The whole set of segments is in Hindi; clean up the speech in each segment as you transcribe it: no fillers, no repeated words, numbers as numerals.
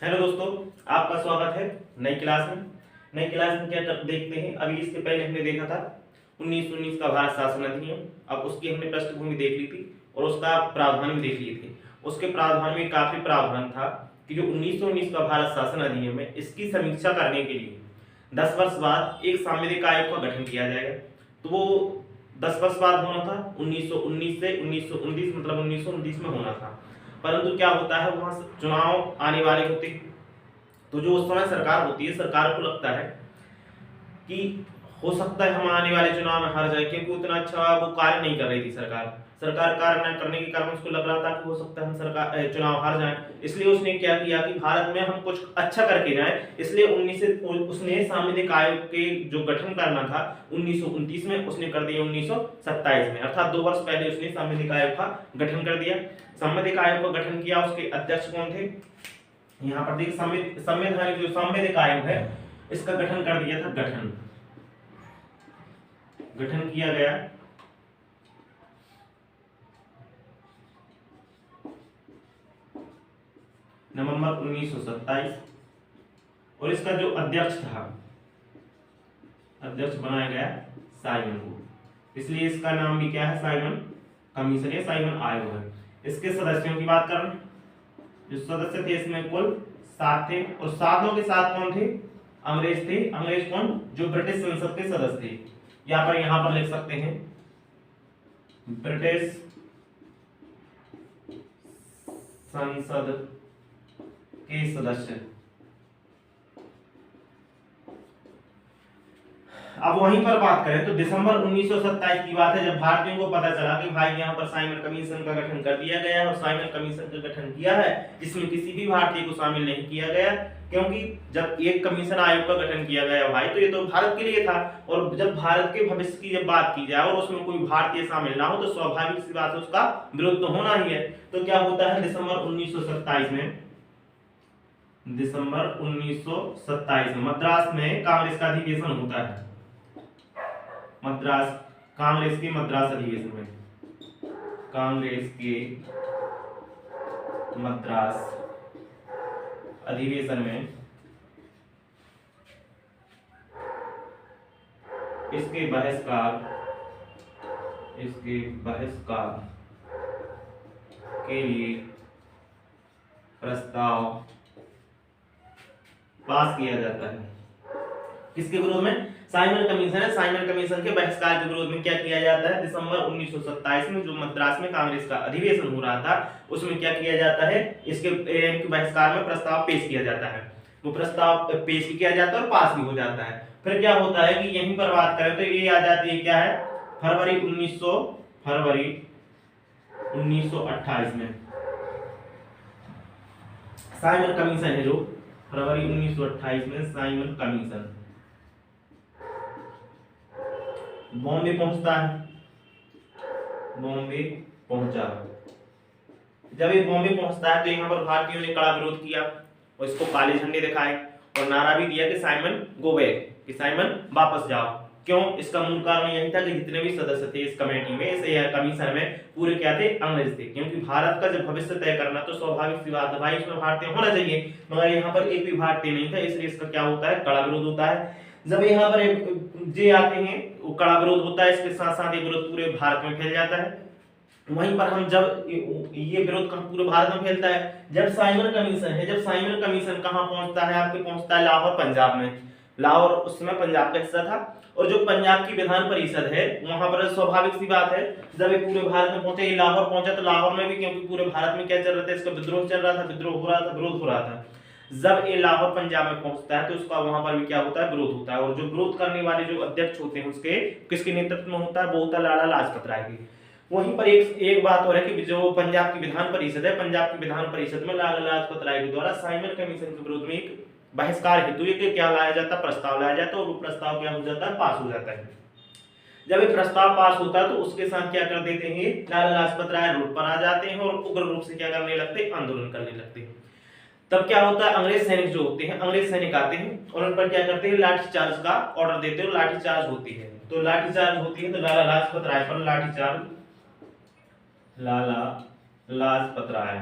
हेलो दोस्तों, आपका स्वागत है नई क्लास में। नई क्लास में देखते हैं। अभी इसके पहले हमने देखा था 1919 का भारत शासन अधिनियम। अब उसकी हमने पृष्ठभूमि देख ली थी और उसका प्रावधान भी देख लिए थे। उसके प्रावधान में काफी प्रावधान था कि जो 1919 का भारत शासन अधिनियम है, इसकी समीक्षा करने के लिए 10 वर्ष बाद एक सांविधिक आयोग का गठन किया जाएगा। तो वो 10 वर्ष बाद होना था 1919 से 1929, मतलब 1929 में होना था। परंतु क्या होता है, वहां चुनाव आने वाले होते हैं। तो जो उस समय सरकार होती है, सरकार को लगता है कि हो सकता है हम आने वाले चुनाव में हार जाए, क्योंकि उतना अच्छा वो कार्य नहीं कर रही थी सरकार। सरकार कार्य न करने के कारण उसको लग रहा था कि हो सकता है हम सरकार चुनाव हार जाए। इसलिए उसने क्या किया कि भारत में हम कुछ अच्छा करके जाए। इसलिए उसने सांविधिक आयोग के जो गठन करना था 1929 में, उसने कर दिया 1927 में, अर्थात 2 वर्ष पहले उसने सांविधिक आयोग का गठन कर दिया। सांविधिक आयोग का गठन किया। उसके अध्यक्ष कौन थे, यहाँ पर देखिए संवैधानिक जो सांविधिक आयोग है, इसका गठन कर दिया था। गठन किया गया नवंबर 1927। और इसका जो अध्यक्ष था, अध्यक्ष बनाया गया साइमन को। इसलिए इसका नाम भी क्या है, साइमन कमीशन या साइमन आयोग है। इसके सदस्यों की बात करें, जो सदस्य थे इसमें कुल 7 थे। और सातों के साथ कौन थे, अंग्रेज थे। अंग्रेज कौन, जो ब्रिटिश संसद के सदस्य थे। यहाँ पर लिख सकते हैं ब्रिटिश संसद के सदस्य। अब वहीं पर बात करें तो दिसंबर 1927 की बात है, जब भारतीयों को पता चला कि भाई यहाँ पर साइमन कमीशन का गठन कर दिया गया है। और साइमन कमीशन का गठन किया है जिसमें किसी भी भारतीय को शामिल नहीं किया गया, क्योंकि जब एक कमीशन आयोग का गठन किया गया भाई, तो ये तो भारत के लिए था। और जब भारत के भविष्य की जब बात की जाए और उसमें कोई भारतीय शामिल ना हो, तो स्वाभाविक सी बात है उसका विरोध तो होना ही है। तो क्या होता है, दिसंबर 1927 में, दिसंबर 1927 में मद्रास में कांग्रेस का अधिवेशन होता है। मद्रास कांग्रेस के मद्रास अधिवेशन में, कांग्रेस के मद्रास अधिवेशन में इसके बहिष्कार के लिए प्रस्ताव पास किया जाता है। किसके विरोध में, साइमन कमीशन है। साइमन कमीशन के बहिष्कार के विरोध में क्या किया जाता है, दिसंबर 1927 में जो मद्रास में कांग्रेस का अधिवेशन हो रहा था, उसमें क्या किया जाता है, इसके बहिष्कार में प्रस्ताव पेश किया जाता है। वो प्रस्ताव पेश किया जाता है और पास भी हो जाता है। फिर क्या होता है कि यहीं पर बात करें तो ये आ जाती है क्या है, फरवरी 1928 में साइमन कमीशन है, जो फरवरी 1928 में साइमन कमीशन बॉम्बे पहुंचता है। बॉम्बे पहुंचा। जब ये बॉम्बे पहुंचता है तो यहाँ पर भारतीयों ने कड़ा विरोध किया और इसको काले झंडे दिखाए और नारा भी दिया कि साइमन गो बैक, कि साइमन वापस जाओ। क्यों, इसका मूल कारण यही था कि जितने भी सदस्य थे इस कमेटी में, इस कमीशन में, पूरे क्या थे, अंग्रेज थे। क्योंकि भारत का जब भविष्य तय करना तो स्वाभाविक सी बात है भाई, उसमें भारतीय होना चाहिए, मगर यहाँ पर एक भी भारतीय नहीं था। इसलिए इसका क्या होता है, कड़ा विरोध होता है। जब यहाँ पर जे आते हैं, वो कड़ा विरोध होता है। इसके साथ साथ ये विरोध पूरे भारत में फैल जाता है। वहीं पर हम जब ये विरोध पूरे भारत में फैलता है, जब साइमन कमीशन है, जब साइमन कमीशन कहाँ पहुंचता है, आपके पहुंचता है लाहौर, पंजाब में। लाहौर उस समय पंजाब का हिस्सा था। और जो पंजाब की विधान परिषद है, वहां पर स्वाभाविक सी बात है, जब ये पूरे भारत में पहुंचे, लाहौर पहुंचा, तो लाहौर में भी, क्योंकि पूरे भारत में क्या चल रहा था, इसका विद्रोह चल रहा था, विद्रोह हो रहा था, विरोध हो रहा था। जब ये लाहौर पंजाब में पहुंचता है तो उसका वहां पर भी क्या होता है, विरोध होता है। और जो विरोध करने वाले जो अध्यक्ष होते हैं, उसके किसके नेतृत्व में होता है, वो होता है लाला लाजपत राय की। वहीं पर एक बात और है कि जो पंजाब की विधान परिषद है, पंजाब की विधान परिषद में लाला लाजपत राय के द्वारा साइमन कमीशन के विरोध में एक बहिष्कार हेतु क्या लाया जाता, प्रस्ताव लाया जाता, और वो प्रस्ताव क्या हो जाता है, पास हो जाता है। जब ये प्रस्ताव पास होता है तो उसके साथ क्या कर देते हैं, लाला लाजपत राय रोड पर आ जाते हैं और उग्र रूप से क्या करने लगते हैं, आंदोलन करने लगते हैं। तब क्या होता है, अंग्रेज सैनिक जो होते हैं, अंग्रेज सैनिक आते हैं और उन पर क्या करते हैं, लाठीचार्ज का ऑर्डर देते हैं। लाठीचार्ज होती है, तो लाठीचार्ज होती है, तो लाला लाजपत राय पर लाठीचार्ज, लाला लाजपत राय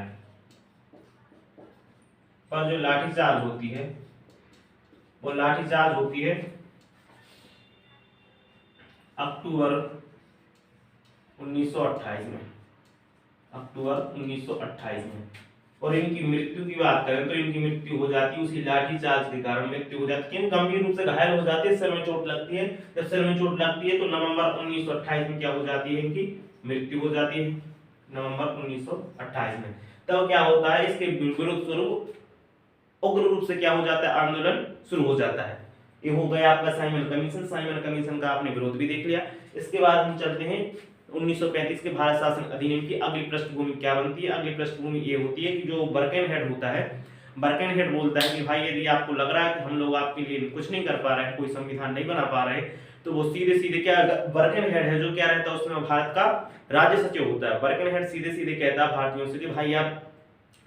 पर जो लाठीचार्ज होती है वो लाठीचार्ज होती है अक्टूबर 1928 में, अक्टूबर 1928 में। और इनकी मृत्यु की बात करें तो इनकी मृत्यु हो जाती है उसी लाठीचार्ज के कारण मृत्यु हो जाती है। गंभीर रूप से घायल हो जाते हैं, सिर में चोट लगती है। जब सिर में चोट लगती है तो नवंबर 1928 में क्या हो जाती है, इनकी मृत्यु हो जाती है, नवंबर 1928 में। तब क्या होता है, इसके विरुद्ध स्वरूप उग्र रूप से क्या हो जाता है, आंदोलन शुरू हो जाता है। ये हो गया आपका साइमन कमीशन। साइमन कमीशन का आपने विरोध भी देख लिया। इसके बाद हम चलते हैं 1935 के भारत शासन अधिनियम की अगली पृष्ठभूमि क्या बनती है। अगली पृष्ठभूमि ये होती है कि जो बर्केनहेड होता है, बर्केनहेड बोलता है कि भाई यदि आपको लग रहा है कि हम लोग आपके लिए कुछ नहीं कर पा रहे हैं, कोई संविधान नहीं बना पा रहे, तो वो सीधे सीधे क्या, बर्केनहेड है जो क्या रहता है उसमें भारत का राज्य सचिव होता है। बर्केनहेड सीधे सीधे कहता है भारतीयों से कि भाई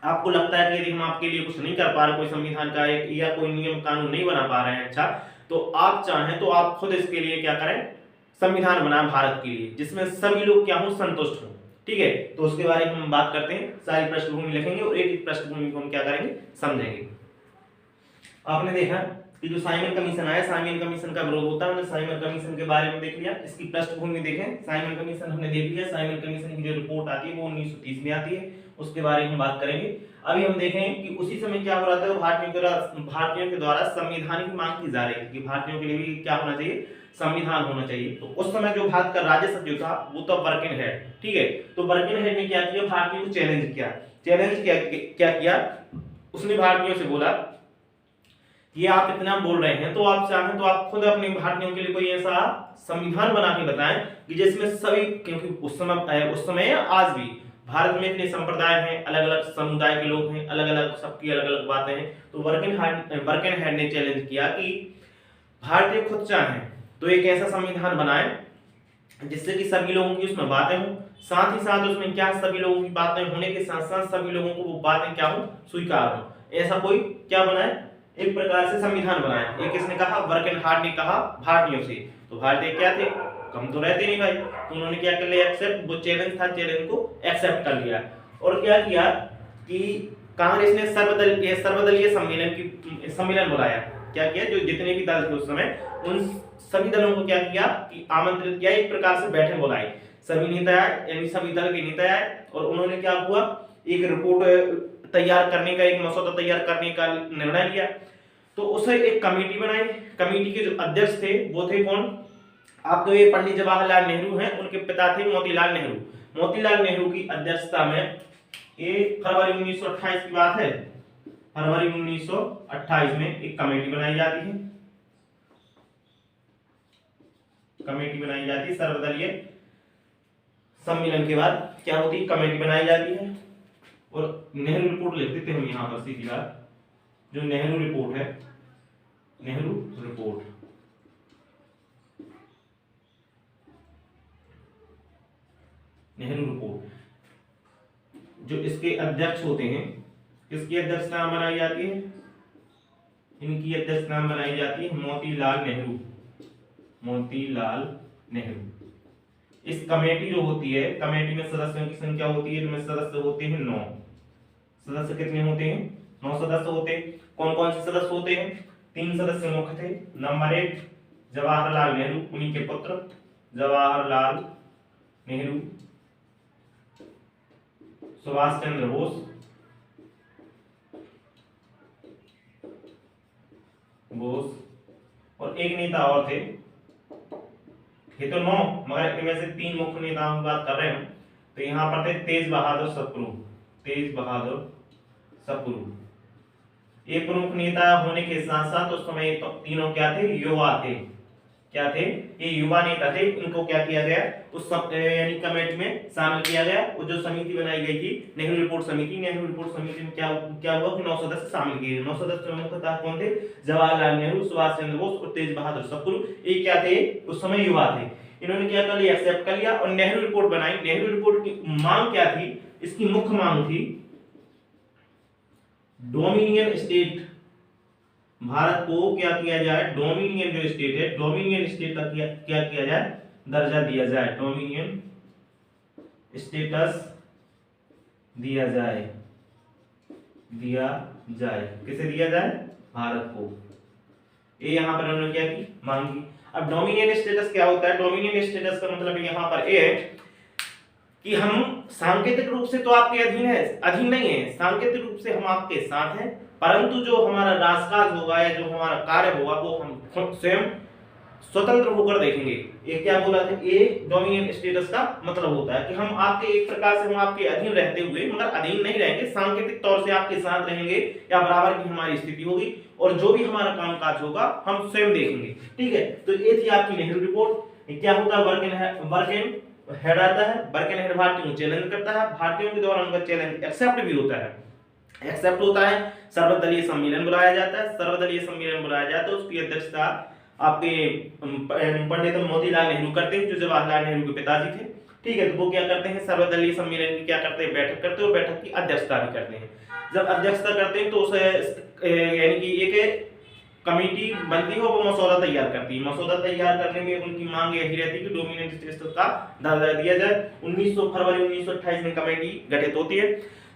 आपको लगता है कि यदि हम आपके लिए कुछ नहीं कर पा रहे, कोई संविधान का एक या कोई नियम कानून नहीं बना पा रहे हैं, अच्छा तो आप चाहें तो आप खुद इसके लिए क्या करें, संविधान बनाएं भारत के लिए, जिसमें सभी लोग क्या हो, संतुष्ट हो। ठीक है, तो उसके बारे में हम बात करते हैं, सारी पृष्ठभूमि लिखेंगे और एक एक पृष्ठभूमि को हम क्या करेंगे, समझेंगे। आपने देखा कि जो साइमन कमीशन आया, साइमन कमीशन का विरोध होता है, हमने साइमन कमीशन के बारे में देख लिया। इसकी पृष्ठभूमि देखें, साइमन कमीशन हमने देख लिया। साइमन कमीशन की जो रिपोर्ट आती है वो 1930 में आती है, उसके बारे में हम बात करेंगे। अभी हम देखें कि उसी समय क्या हो रहा था, भारतीयों के द्वारा संविधान की मांग की जा रही थी कि भारतीयों के लिए भी क्या होना चाहिए, संविधान होना चाहिए। तो उस समय जो भारत का राज्य सचिव था वो तो बर्किनहेड, ठीक है। तो बर्किनहेड ने क्या किया, भारतीयों को चैलेंज किया। क्या किया, उसने भारतीयों से बोला ये आप इतना बोल रहे हैं तो आप चाहें तो आप खुद अपने भारतीयों के लिए कोई ऐसा संविधान बना के बताएं कि जिसमें सभी, क्योंकि उस समय आज भी भारत में इतने संप्रदाय हैं, अलग अलग समुदाय के लोग हैं, अलग अलग सबकी अलग अलग बातें हैं। तो बर्किनहेड ने चैलेंज किया कि भारतीय खुद चाहें तो एक ऐसा संविधान बनाएं जिससे कि सभी लोगों की उसमें बातें हों, साथ ही साथ उसमें क्या सभी लोगों की बातें होने के साथ साथ सभी लोगों को वो बातें क्या हो, स्वीकार हो। ऐसा कोई क्या बनाए, एक प्रकार से संविधान बनाया। ये किसने कहा, बर्किनहेड ने कहा भारतीयों से। तो भारतीय क्या थे, कम तो रहते नहीं भाई, तो उन्होंने क्या कर लिया, एक्सेप्ट, वो चैलेंज था, चैलेंज को एक्सेप्ट कर लिया। और क्या किया कि कांग्रेस ने सर्वदलीय सम्मेलन बुलाया। क्या किया, जो जितने भी दल थे उस समय, उन सभी दलों को क्या किया कि आमंत्रित किया, एक प्रकार से बैठक बुलाई। सभी नेता आए, यानी सभी दल के नेता आए और उन्होंने क्या हुआ, एक रिपोर्ट तैयार करने का, एक मसौदा तैयार करने का निर्णय लिया। तो उसे एक कमेटी बनाई। कमेटी के जो अध्यक्ष थे वो थे कौन, आपको ये पंडित जवाहरलाल नेहरू हैं, उनके पिता थे मोतीलाल नेहरू। मोतीलाल नेहरू की अध्यक्षता में, ये फरवरी 1928 की बात है, फरवरी 1928 में एक कमेटी बनाई जाती है। कमेटी बनाई जाती है, सर्वदलीय सम्मेलन के बाद क्या होती है, कमेटी बनाई जाती है। और नेहरू रिपोर्ट लिख देते हैं हम यहाँ पर सीधी बात, जो नेहरू रिपोर्ट है, नेहरू रिपोर्ट, नेहरू रिपोर्ट, जो इसके अध्यक्ष होते हैं, किसकी अध्यक्षता बनाई जाती है, इनकी अध्यक्षता बनाई जाती है मोतीलाल नेहरू, मोतीलाल नेहरू। इस कमेटी जो होती है, कमेटी में सदस्यों की संख्या होती है, इनमें सदस्य होते हैं 9 सदस्य। कितने होते हैं, 9 सदस्य होते हैं। कौन कौन से सदस्य होते हैं, 3 सदस्य मुख्य थे। नंबर 1 जवाहरलाल नेहरू, उन्हीं के पुत्र जवाहरलाल नेहरू, सुभाष चंद्र बोस, और एक नेता और थे। ये तो 9, मगर इनमें से 3 मुख्य नेताओं की बात कर रहे हैं। तो यहाँ पर थे तेज बहादुर सप्रू, तेज बहादुर सप्रू। ये प्रमुख नेता होने के साथ साथ उस समय तो तीनों क्या थे, युवा थे। क्या थे, ये युवा नेता थे। इनको क्या किया गया, उस यानी कमेटी में शामिल किया गया। वो जो समिति बनाई गई थी, नेहरू रिपोर्ट समिति, नेहरू रिपोर्ट समिति में क्या हुआ कि 9 सदस्य शामिल किए। 9 सदस्यों में मुख्यतः कौन थे, जवाहरलाल नेहरू, सुभाष चंद्र बोस और तेज बहादुर सप्रू। ये क्या थे, उस समय युवा थे। इन्होंने क्या कर लिया, एक्सेप्ट कर लिया और नेहरू रिपोर्ट बनाई। नेहरू रिपोर्ट की मांग क्या थी, इसकी मुख्य मांग थी डोमिनियन स्टेट, भारत को क्या किया जाए, डोमिनियन जो स्टेट है, डोमिनियन स्टेट का क्या किया जाए, दर्जा दिया जाए, डोमिनियन स्टेटस दिया जाए। दिया जाए। किसे दिया जाए? भारत को। ये यहाँ पर उन्होंने क्या की? मांग की। अब डोमिनियन स्टेटस क्या होता है? डोमिनियन स्टेटस का मतलब यहाँ पर ये है कि हम सांकेतिक रूप से तो आपके अधीन नहीं है, सांकेतिक रूप से हम आपके साथ हैं, परंतु जो हमारा राजकाज होगा या जो हमारा कार्य होगा वो हम स्वयं स्वतंत्र होकर देखेंगे। ये क्या बोला था? ये डोमिनियन स्टेटस का मतलब होता है कि हम आपके एक प्रकार से हम आपके अधीन रहते हुए, मगर अधीन नहीं रहेंगे, सांकेतिक तौर से आपके साथ रहेंगे या बराबर की हमारी स्थिति होगी, और जो भी हमारा कामकाज होगा हम स्वयं देखेंगे। ठीक है, तो ये थी आपकी नेहरू रिपोर्ट। क्या होता है? वर्क एंड हेड आता है, वर्क एंड हेड भारतीयों को चैलेंज करता है, भारतीयों के द्वारा उनका चैलेंज एक्सेप्ट भी होता है, एक्सेप्ट होता है। सर्वदलीय सम्मेलन बुलाया जाता है, सर्वदलीय सम्मेलन बुलाया जाता है, उसकी अध्यक्षता आपके पंडित मोतीलाल नेहरू करते हैं, जो जवाहरलाल नेहरू के पिताजी थे। ठीक है, तो वो क्या करते हैं? सर्वदलीय सम्मेलन की क्या करते हैं? बैठक करते हैं, और बैठक की अध्यक्षता भी करते हैं। जब अध्यक्षता करते हैं तो उसे यानी कि एक कमेटी बनती है, वो मसौदा तैयार करती है। मसौदा तैयार करने में उनकी मांग यही रहती है कि डोमिनियन स्टेटस का दर्जा दिया जाए। 1900 फरवरी 1928 में कमेटी गठित होती है,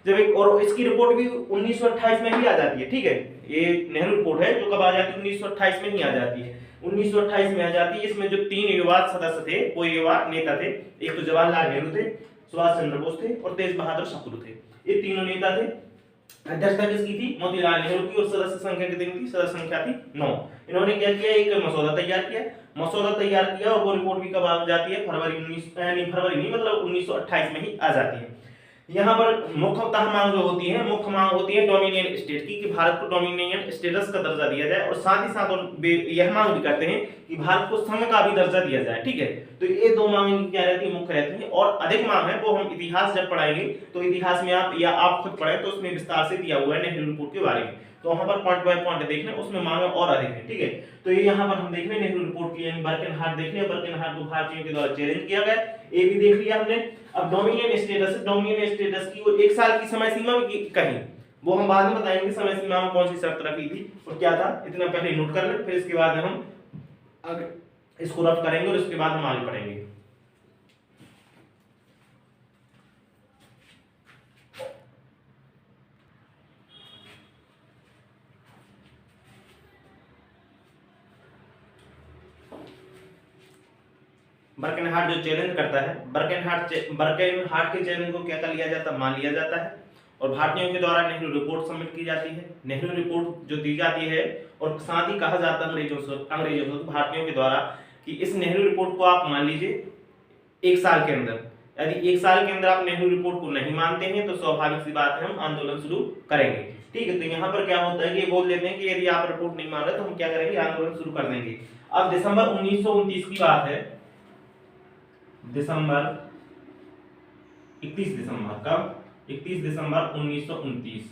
जब एक, और इसकी रिपोर्ट भी 1928 में ही आ जाती है। ठीक है, ये नेहरू रिपोर्ट है जो कब आ जाती है? 1928 में ही आ जाती है, 1928 में आ जाती है। इसमें जो 3 युवा सदस्य थे, वो युवा नेता थे, एक तो जवाहरलाल नेहरू थे, सुभाष चंद्र बोस थे, और तेज बहादुर सप्रू थे। ये तीनों नेता थे। अध्यक्षता किसकी थी? मोतीलाल नेहरू की, और सदस्य संख्या कितनी थी? सदस्य संख्या थी 9। इन्होंने क्या किया? एक मसौदा तैयार किया, और वो रिपोर्ट भी कब आ जाती है? फरवरी नहीं, मतलब 1928 में ही आ जाती है। यहाँ पर मुख्यतः मांग जो होती है, मुख्य मांग होती है डोमिनियन स्टेट की, कि भारत को डोमिनियन स्टेटस का दर्जा दिया जाए, और साथ ही साथ यह मांग भी करते हैं कि भारत को संघ का भी दर्जा दिया जाए। ठीक है, तो ये 2 मांग क्या रहती है? मुख्य रहती है। और अधिक मांग है वो हम इतिहास जब पढ़ाएंगे, तो इतिहास में आप खुद पढ़े तो उसमें विस्तार से दिया हुआ है नेहरू रिपोर्ट के बारे में, तो वहां पर पॉइंट बाय पॉइंट देखना, उसमें मांग और अधिक है। ठीक है, तो ये यहाँ पर हम देख रहे हैं नेहरू रिपोर्ट की, यानी बर्कनहार्ट देख रहे हैं, बर्कनहार्ट को भारतीयों के द्वारा चैलेंज किया गया, ये भी देख लिया हमने। अब डोमिनियन स्टेटस की वो 1 साल की समय सीमा भी कही, वो हम बाद में बताएंगे समय सीमा में कौन सी शर्त रखी थी और क्या था। इतना पहले नोट कर ले, फिर इसके बाद हम इसको रफ करेंगे और इसके बाद हम आगे पढ़ेंगे। बर्कनहार्ट जो चैलेंज करता है, बर्कनहार्ट के चैलेंज को क्या कर लिया जाता है? मान लिया जाता है, और भारतीयों के द्वारा नेहरू रिपोर्ट सबमिट की जाती है। नेहरू रिपोर्ट जो दी जाती है, और साथ ही कहा जाता है अंग्रेजों से भारतीयों के द्वारा कि इस नेहरू रिपोर्ट को आप मान लीजिए 1 साल के अंदर। यदि 1 साल के अंदर आप नेहरू रिपोर्ट को नहीं मानते हैं तो स्वाभाविक सी बात है हम आंदोलन शुरू करेंगे। ठीक है, तो यहाँ पर क्या होता है कि बोल देते हैं कि यदि आप रिपोर्ट नहीं मान रहे तो हम क्या करेंगे? आंदोलन शुरू कर देंगे। अब दिसंबर 1929 की बात है, दिसंबर 31 दिसंबर कब? 31 दिसंबर 1929।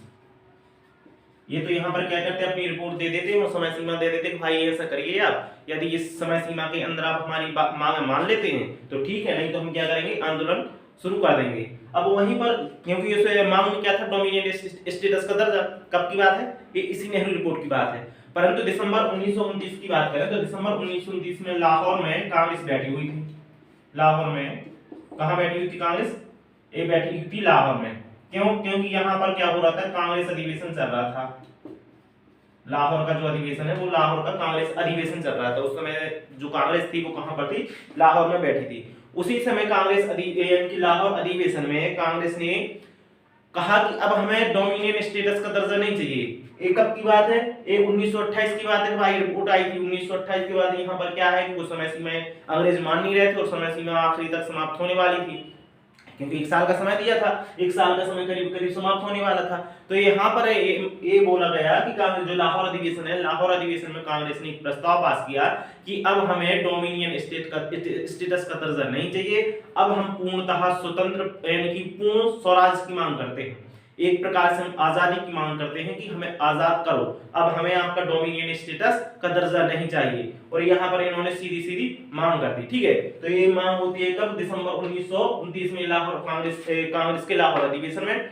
ये तो यहाँ पर क्या करते हैं? अपनी रिपोर्ट दे देते हैं और समय सीमा दे देते हैं कि भाई ऐसा करिए आप, यदि इस समय सीमा के अंदर आप हमारी मांग मान लेते हैं तो ठीक है, नहीं तो हम क्या करेंगे? आंदोलन शुरू कर देंगे। अब वहीं पर, क्योंकि उस मांग में क्या था? डोमिनियन स्टेटस का दर्जा। कब की बात है? ये इसी नेहरू रिपोर्ट की बात है। परंतु दिसंबर 1929 की बात करें तो दिसंबर 1929 में लाहौर में कांग्रेस बैठी हुई थी। लाहौर में कहां बैठी हुई थी कांग्रेस? ये बैठी हुई थी लाहौर में। क्यों? क्योंकि यहाँ पर क्या हो रहा था? कांग्रेस अधिवेशन चल रहा था। लाहौर का जो अधिवेशन है वो लाहौर का कांग्रेस अधिवेशन चल रहा था। उस समय जो कांग्रेस थी वो कहां पर थी? लाहौर में बैठी थी। उसी समय लाहौर अधिवेशन में कांग्रेस ने कहा कि अब हमें डोमिनियन स्टेटस का दर्जा नहीं चाहिए। एक कब की बात है? ये 1928 की बात है भाई, रिपोर्ट आई थी 1928 के बाद। यहाँ पर क्या है कि वो समय सीमा अंग्रेज मान नहीं रहे थे और समय सीमा आखिरी तक समाप्त होने वाली थी, क्योंकि 1 साल का समय दिया था, 1 साल का समय करीब करीब समाप्त होने वाला था। तो यहाँ पर ये बोला गया कि कांग्रेस जो लाहौर अधिवेशन है, लाहौर अधिवेशन में कांग्रेस ने एक प्रस्ताव पास किया कि अब हमें डोमिनियन स्टेटस का दर्जा नहीं चाहिए, अब हम पूर्णतः स्वतंत्र यानी कि पूर्ण स्वराज की मांग करते हैं। एक प्रकार से हम आजादी की मांग करते हैं कि हमें आजाद करो, अब हमें आपका डोमिनियन स्टेटस का दर्जा नहीं चाहिए। और यहाँ पर इन्होंने सीधी सीधी मांग कर दी। ठीक है, तो ये मांग होती है कब? दिसंबर 1929 में लाहौर कांग्रेस के लाहौर अधिवेशन में।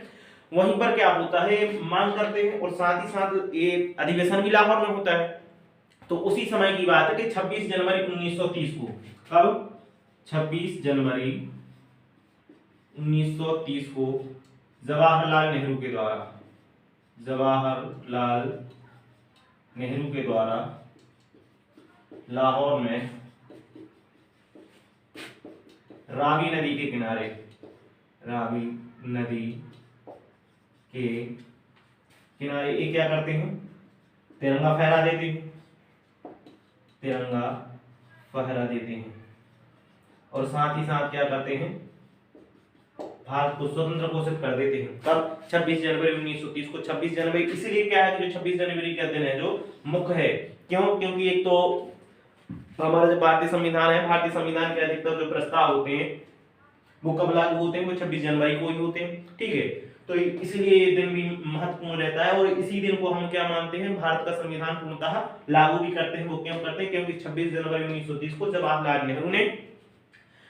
वहीं पर क्या होता है? मांग करते हैं और साथ ही साथ ये अधिवेशन भी लाहौर में होता है। तो उसी समय की बात है कि 26 जनवरी 1930 को, कब? 26 जनवरी 1930 को जवाहरलाल नेहरू के द्वारा जवाहरलाल नेहरू के द्वारा लाहौर में रावी नदी के किनारे, रावी नदी के किनारे ये क्या करते हैं, तिरंगा फहरा देते हैं, तिरंगा फहरा देते हैं और साथ ही साथ क्या करते हैं, भारत को स्वतंत्र घोषित कर देते हैं। कब? 26 जनवरी 1930 को। 26 जनवरी इसीलिए क्या है कि जो 26 जनवरी का दिन है जो मुख्य है, क्यों? क्योंकि एक तो हमारा जो भारतीय संविधान है, भारतीय संविधान के अधिकतर जो प्रस्ताव होते हैं वो कब लागू होते हैं, वो 26 जनवरी को ही होते हैं। ठीक है, तो इसलिए ये दिन भी महत्वपूर्ण रहता है और इसी दिन को हम क्या मानते हैं, भारत का संविधान पूर्णतः लागू भी करते हैं। वो क्यों करते हैं? क्योंकि 26 जनवरी 1930 को जवाहरलाल नेहरू ने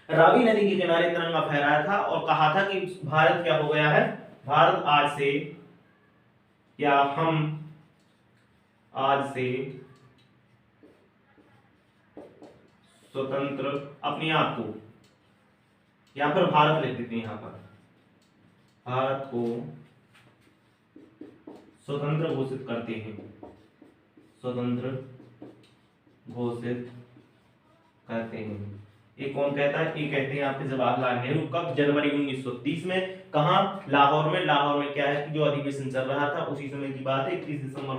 रावी नदी के किनारे तिरंगा फहराया था और कहा था कि भारत क्या हो गया है, भारत आज से या हम आज से स्वतंत्र अपने आप को, यहाँ पर भारत लिख देते हैं, यहाँ पर भारत को स्वतंत्र घोषित करते हैं, स्वतंत्र घोषित करते हैं। ये कौन कहता है? ये कहते हैं यहाँ पे जवाहरलाल नेहरू। कब? जनवरी 1930 में। कहाँ? लाहौर में। लाहौर में क्या है कि जो अधिवेशन चल रहा था उसी समय की बात है, 31 दिसंबर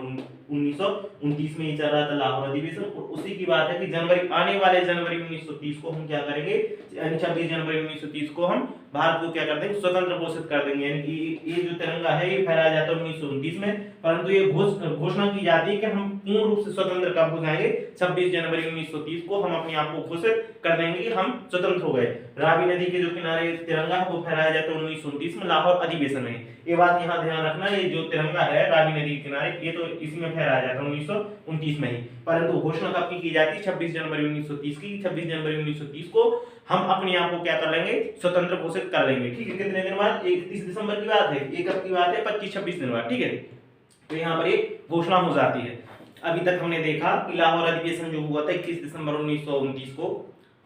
1929 में ही चल रहा था लाहौर अधिवेशन। और उसी की बात है कि जनवरी, आने वाले जनवरी 1930 को हम क्या करेंगे, यानी 26 जनवरी 1930 को हम भारत को क्या कर देंगे, स्वतंत्र घोषित कर देंगे। यानी कि ये जो तिरंगा है ये फहराया जाता है 1929 में, परंतु ये घोषणा की जाती है कि हम पूर्ण रूप से स्वतंत्र कब हो जाएंगे, 26 जनवरी 1930 को हम अपने आप को घोषित कर देंगे कि हम स्वतंत्र हो गए। रावी नदी के जो किनारे तिरंगा है वो फहराया जाता है 1929 में लाहौर अधिवेशन में। ये बात यहाँ ध्यान रखना, ये जो तिरंगा है रावी नदी के किनारे ये तो इसी में फहराया जाता है 1929 में ही, परंतु घोषणा कब की जाती है, 26 जनवरी 1930 की। 26 जनवरी 1930 को हम अपने आप को क्या कर लेंगे, स्वतंत्र घोषित कर लेंगे। ठीक है, कितने दिन बाद? 31 दिसंबर की बात है, ये कब की बात है, 25-26 दिन बाद। ठीक है, तो यहाँ पर एक घोषणा हो जाती है। अभी तक हमने देखा कि लाहौर अधिवेशन जो हुआ था 21 दिसंबर 1929 को,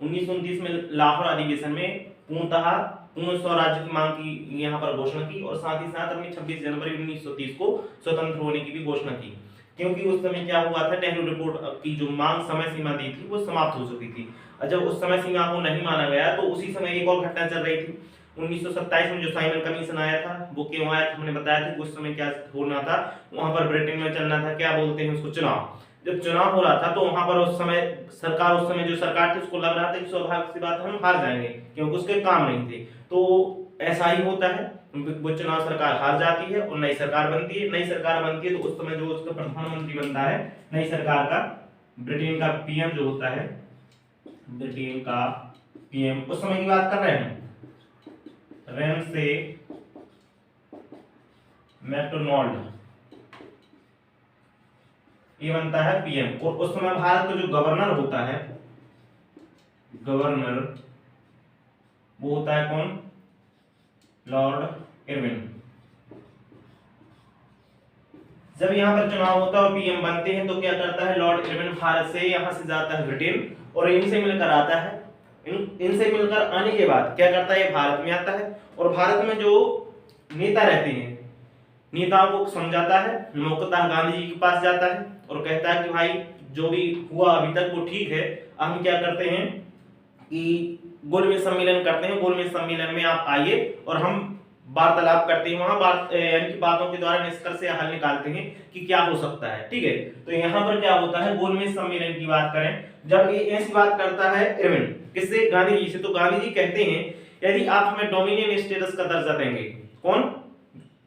1929 में लाहौर अधिवेशन में पूर्णतः पूर्ण स्वराज्य की मांग की यहाँ पर घोषणा की और साथ ही साथ हमने 26 जनवरी 1930 को स्वतंत्र होने की भी घोषणा की। क्योंकि उस समय क्या हुआ था, नेहरू रिपोर्ट की जो मांग समय सीमा दी थी वो समाप्त हो चुकी थी। और जब उस समय सीमा को नहीं माना गया तो उसी समय एक और घटना चल रही थी 1927 में, जो साइमन कमीशन आया था। वो क्यों आया था, हमने बताया था कि उस समय क्या होना था, वहां पर ब्रिटेन में चलना था, क्या बोलते हैं उसको, चुनाव। जब चुनाव हो रहा था तो वहां पर उस समय सरकार, उस समय जो सरकार थी उसको लग रहा था कि स्वाभाविक सी बात है हम हार जाएंगे क्योंकि उसके काम नहीं थे। तो ऐसा ही होता है, वो चुनाव सरकार हार जाती है और नई सरकार बनती है। नई सरकार बनती है तो उस समय जो उसका प्रधानमंत्री बनता है नई सरकार का, ब्रिटेन का पीएम जो होता है, ब्रिटेन का पीएम, उस समय की बात कर रहे हैं, रैमसे मैकडोनाल्ड, ये बनता है पीएम। और उस समय भारत का जो गवर्नर होता है, गवर्नर वो होता है कौन, लॉर्ड इरविन। जब यहाँ पर चुनाव होता है और पीएम बनते हैं तो क्या करता है, लॉर्ड इरविन भारत से यहाँ से जाता है ब्रिटेन और इनसे मिलकर आता है। इनसे मिलकर आने के बाद क्या करता है, भारत में आता है और भारत में जो नेता रहते हैं, नेताओं को समझाता है, मौकता गांधी जी के पास जाता है और कहता है कि भाई जो भी हुआ अभी तक वो ठीक है, हम क्या करते हैं कि गोलमेज सम्मेलन करते हैं, गोलमेज सम्मेलन में आप आइए और हम वार्तालाप करते हैं, वहां यानी कि बातों के द्वारा निष्कर्ष या हल निकालते हैं कि क्या हो सकता है। ठीक है, तो यहाँ पर क्या होता है, गोलमेज सम्मेलन की बात करें, जब ये ऐसी बात करता है इरविन, किससे, गांधी जी से, तो गांधी जी कहते हैं यदि आप हमें डोमिनियन स्टेटस का दर्जा देंगे, कौन,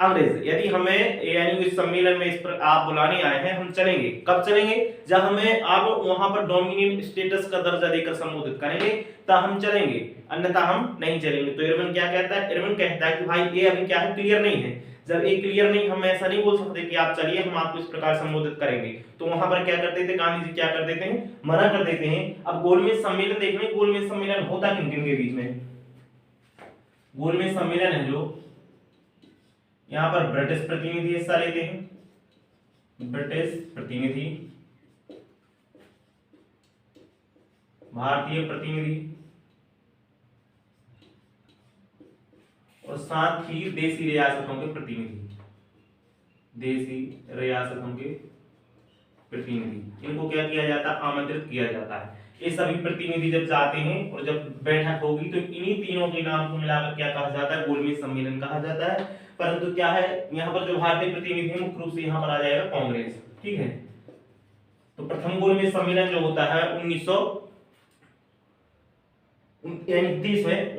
अंग्रेज, यदि हमें यानी इस सम्मेलन में इस पर आप बुलाने आए हैं, हम चलेंगे। कब चलेंगे, जब हमें आप वहां पर डोमिनियन स्टेटस का दर्जा देकर संबोधित करेंगे तब हम चलेंगे, अन्यथा हम नहीं चलेंगे। तो इरविन क्या कहता है, इरविन कहता है कि भाई ये अभी क्या है, क्लियर नहीं है। जब ये क्लियर नहीं, हम ऐसा नहीं बोल सकते कि आप चलिए हम आपको इस प्रकार संबोधित करेंगे। तो वहां पर क्या करते थे, गांधी जी क्या कर देते हैं, मना कर देते हैं। अब गोलमेज सम्मेलन देखने, गोलमेज सम्मेलन होता किन किन के बीच में, गोलमेज सम्मेलन है जो यहाँ पर ब्रिटिश प्रतिनिधि हिस्सा लेते हैं, ब्रिटिश प्रतिनिधि, भारतीय प्रतिनिधि और साथ ही देशी रियासतों के प्रतिनिधि, देशी रियासतों के प्रतिनिधि, इनको क्या किया जाता है, आमंत्रित किया जाता है। ये सभी प्रतिनिधि जब जाते हैं और जब बैठक होगी तो इन्हीं तीनों के नाम को मिलाकर क्या कहा जाता है, गोलमेज सम्मेलन कहा जाता है। परंतु क्या है, यहाँ पर जो भारतीय प्रतिनिधि है मुख्य रूप से यहाँ पर आ जाएगा कांग्रेस। ठीक है, तो प्रथम गोलमेज सम्मेलन जो होता है 1930 में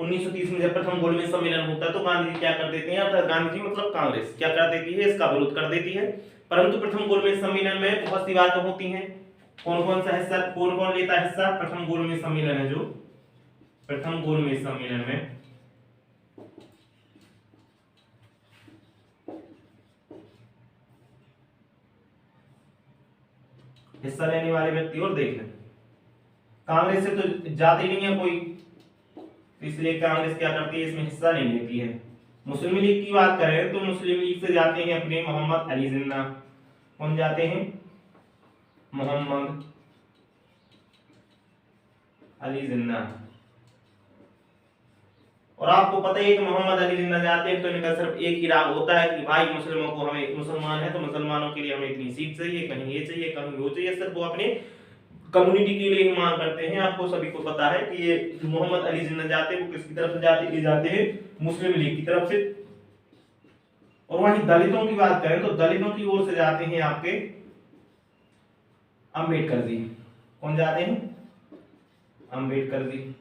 जब प्रथम गोलमेज सम्मेलन होता है तो गांधी जी क्या कर देते हैं, गांधी जी मतलब कांग्रेस क्या कर देती है, इसका विरोध कर देती है। परंतु प्रथम गोलमेज सम्मेलन में बहुत सी बातें होती हैं। कौन कौन सा हिस्सा, कौन कौन लेता है हिस्सा, प्रथम गोलमेज सम्मेलन है जो प्रथम गोलमेज सम्मेलन में हिस्सा लेने वाले व्यक्ति, और देख लें कांग्रेस से तो जाती नहीं है कोई, इसलिए कांग्रेस क्या करती है, इसमें हिस्सा नहीं लेती है। मुस्लिम लीग की बात करें तो मुस्लिम लीग से जाते हैं अपने मोहम्मद अली जिन्ना। कौन जाते हैं, मोहम्मद अली जिन्ना। और आपको पता ही है कि मोहम्मद अली जिन्ना जाते हैं तो इनका सिर्फ एक ही राग होता है कि भाई मुस्लिमों को, हमें मुसलमान है तो मुसलमानों के लिए हमें इतनी सीट चाहिए, कहीं ये चाहिए कहीं वो चाहिए, सिर्फ वो अपने कम्युनिटी के लिए ही मांग करते हैं। आपको सभी को पता है कि ये मोहम्मद अली जिन्ना जाते हैं वो किसकी तरफ से जाते हैं, ये जाते हैं मुस्लिम लीग की तरफ से। और वहीं दलितों की बात करें तो दलितों की ओर से जाते हैं आपके अंबेडकर जी। कौन जाते हैं, अंबेडकर जी।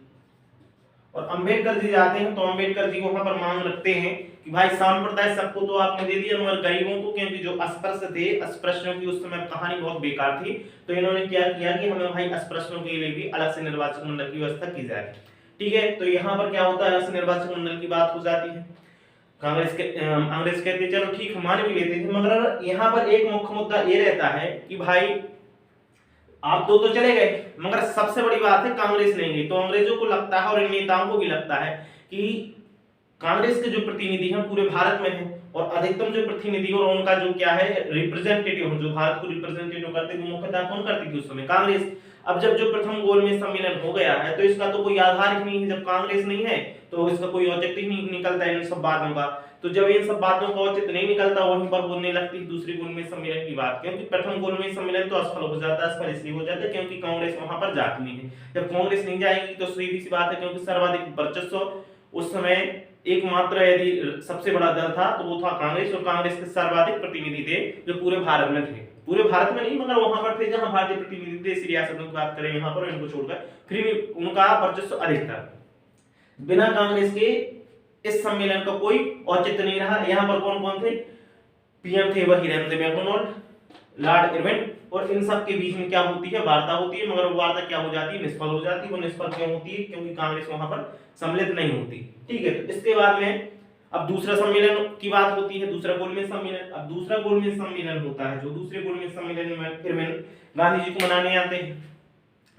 और अंबेडकर जी जाते हैं तो अंबेडकर जी वहां पर मांग रखते हैं कि भाई सांप्रदाय सबको तो आपने दे दिया मगर गरीबों को, क्योंकि जो अस्पृश्य थे, अस्पृश्यों की उस समय कहानी बहुत बेकार थी, तो इन्होंने क्या किया कि हमें भाई अस्पृश्यों के लिए भी अलग से निर्वाचक मंडल की व्यवस्था की जाए। ठीक है, तो यहाँ पर क्या होता है, अलग से निर्वाचक मंडल की बात हो जाती है। कांग्रेस कहती है चलो ठीक मान भी लेते थे, मगर यहाँ पर एक मुख्य मुद्दा ये रहता है कि भाई आप दो तो चले गए, मगर सबसे बड़ी बात है कांग्रेस नहीं गई। तो अंग्रेजों को लगता है और इन नेताओं को भी लगता है कि कांग्रेस के जो प्रतिनिधि हैं पूरे भारत में हैं और अधिकतम जो प्रतिनिधि और उनका जो क्या है रिप्रेजेंटेटिव, जो भारत को रिप्रेजेंटेटिव करते वो मुख्यतः कौन करती थी उस समय, कांग्रेस। अब जब जो प्रथम गोलमेज सम्मेलन हो गया है तो इसका तो कोई आधार ही नहीं है, जब कांग्रेस नहीं है तो इसका कोई औचित्य ही नहीं निकलता है इन सब बातों का। तो जब इन सब बातों का औचित्य नहीं निकलता वहीं पर होने लगती है दूसरी गोलमेज सम्मेलन की बात, क्योंकि प्रथम गोलमेज सम्मेलन तो असफल हो जाता है। असफल इसलिए हो जाता है क्योंकि कांग्रेस वहां पर जाती नहीं है। जब कांग्रेस नहीं जाएगी तो सीधी सी बात है, क्योंकि सर्वाधिक वर्चस्व उस समय एकमात्र यदि सबसे बड़ा दल था तो वो था कांग्रेस, और कांग्रेस के सर्वाधिक प्रतिनिधि थे जो पूरे भारत में थे, पूरे भारत में नहीं मगर वहां पर थे जहां भारतीय प्रतिनिधि देशी रियासतों की बात करें यहाँ पर इनको छोड़कर, फिर उनका वर्चस्व अधिक था। बिना कांग्रेस के इस सम्मेलन का कोई औचित्य नहीं रहा। यहाँ पर कौन कौन थे, पीएम थे वही रैमजे मैकडोनाल्ड, लॉर्ड इरविन, और इन सब के बीच में क्या होती है, वार्ता होती है, मगर वो वार्ता क्या हो जाती है, निष्फल हो जाती है। वो निष्फल क्यों होती है, क्योंकि कांग्रेस वहां पर सम्मिलित नहीं होती। ठीक है, तो इसके बाद में अब दूसरा सम्मेलन की बात होती है, दूसरा गोलमेज सम्मेलन। अब दूसरा गोलमेज सम्मेलन होता है जो दूसरे गोलमेज सम्मेलन में इरविन गांधी जी को मनाने आते हैं,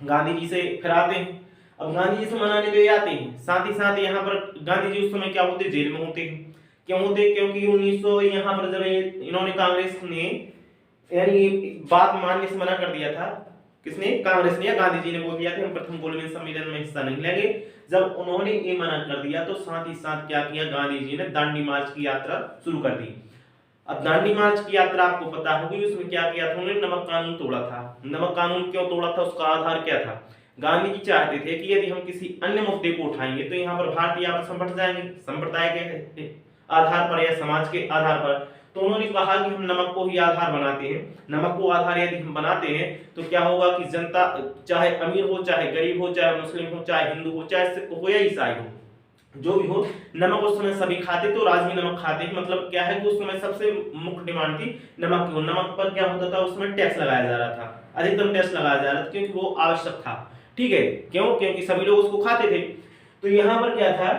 गांधी जी से फिर आते हैं। अब गांधी जी से मनाने ले आते हैं, साथ ही साथ यहाँ पर गांधी जी उस समय क्या होते, जेल में होते हैं। क्यों होते, क्योंकि 1900 यहाँ पर जब इन्होंने कांग्रेस ने यानी बात मानने से मना कर दिया था, किसने, कांग्रेस ने या गांधी जी ने बोल दिया था हम प्रथम गोलमेज सम्मेलन में हिस्सा नहीं लेंगे। जब उन्होंने ये मना कर दिया तो साथ ही साथ क्या किया, गांधी जी ने दांडी मार्च की यात्रा शुरू कर दी। अब दांडी मार्च की यात्रा आपको पता होगी, उसमें क्या किया था उन्होंने, नमक कानून तोड़ा था। नमक कानून क्यों तोड़ा था, उसका आधार क्या था, गांधी जी चाहते थे कि यदि हम किसी अन्य मुद्दे को उठाएंगे तो यहाँ पर भारतीय आपस में बढ़ जाएंगे, संप्रदाय के आधार पर या समाज के आधार पर। तो उन्होंने कहा कि हम नमक को ही आधार बनाते हैं। नमक को आधार यदि हम बनाते हैं तो क्या होगा कि जनता चाहे अमीर हो, चाहे गरीब हो, चाहे मुस्लिम हो, चाहे हिंदू हो, चाहे सिख हो या ईसाई हो, जो भी हो, नमक उस समय सभी खाते थे और आज भी नमक खाते हैं। मतलब क्या है कि उस समय सबसे मुख्य डिमांड थी नमक की। नमक पर क्या होता था, उसमें टैक्स लगाया जा रहा था, अधिकतम टैक्स लगाया जा रहा था क्योंकि वो आवश्यक था। ठीक है, क्यों, क्योंकि सभी लोग उसको खाते थे। तो यहाँ पर क्या था